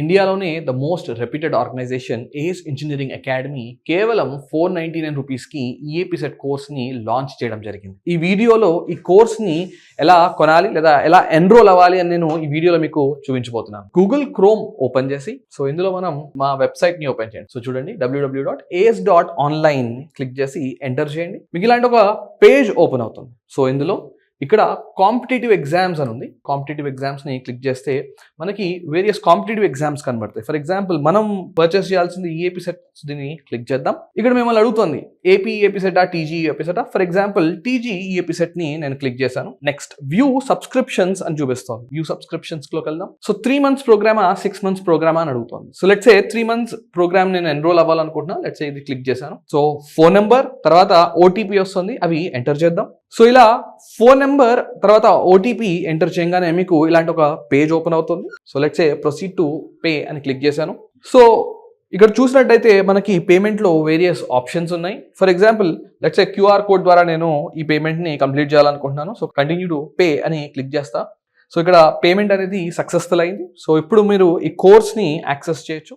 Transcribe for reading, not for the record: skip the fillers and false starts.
ఇండియాలోనే the most reputed organisation ace engineering academy కేవలం 499 రూపీస్కి ఈఏపీ సెట్ కోర్స్ని లాంచ్ చేయడం జరిగింది. ఈ వీడియోలో ఈ కోర్స్ని ఎలా కొనాలి లేదా ఎలా ఎన్రోల్ అవ్వాలి అని నేను ఈ వీడియోలో మీకు చూపించబోతున్నాను. గూగుల్ క్రోమ్ ఓపెన్ చేసి ఇందులో మనం మా వెబ్సైట్ని ఓపెన్ చేయండి. చూడండి www.as.online క్లిక్ చేసి ఎంటర్ చేయండి. మీకు ఇలాంటి ఒక పేజ్ ఓపెన్ అవుతుంది. ఇందులో ఇక్కడ కాంపిటేటివ్ ఎగ్జామ్స్ అని ఉంది. కాంపిటేటివ్ ఎగ్జామ్స్ని క్లిక్ చేస్తే మనకి వేరియస్ కాంపిటేటివ్ ఎగ్జామ్స్ కనబడతాయి. ఫర్ ఎగ్జాంపుల్ మనం పర్చేస్ చేయాల్సింది ఈఏపీ సెట్, దీన్ని క్లిక్ చేద్దాం. ఇక్కడ మిమ్మల్ని అడుగుతుంది ఏపీ ఈఏపీ సెటా, టీజీ ఈఏపీ సెటా. ఫర్ ఎగ్జాంపుల్ టీజీ ఈఏపీ సెట్ని నేను క్లిక్ చేశాను. నెక్స్ట్ వ్యూ సబ్స్క్రిప్షన్స్ అని చూపిస్తుంది. వ్యూ సబ్స్క్రిప్షన్స్లోకి వెళ్దాం. 3 months ప్రోగ్రామా 6 months ప్రోగ్రామా అని అడుగుతుంది. లెట్స్ సే 3 months ప్రోగ్రామ్ నేను ఎన్రోల్ అవ్వాలనుకుంటున్నా. లెట్స్ సే ఇది క్లిక్ చేశాను. ఫోన్ నెంబర్ తర్వాత ఓటీపీ వస్తుంది, అవి ఎంటర్ చేద్దాం. ఇలా ఫోన్ నెంబర్ తర్వాత ఓటీపీ ఎంటర్ చేయగానే మీకు ఇలాంటి ఒక పేజ్ ఓపెన్ అవుతుంది. Let's say proceed to pay అని క్లిక్ చేశాను. ఇక్కడ చూసినట్టయితే మనకి పేమెంట్లో వేరియస్ ఆప్షన్స్ ఉన్నాయి. For example let's say QR code ద్వారా నేను ఈ పేమెంట్ని కంప్లీట్ చేయాలనుకుంటున్నాను. కంటిన్యూ టు పే అని క్లిక్ చేస్తా. ఇక్కడ పేమెంట్ అనేది సక్సెస్ఫుల్ అయింది. ఇప్పుడు మీరు ఈ కోర్స్ని యాక్సెస్ చేయొచ్చు.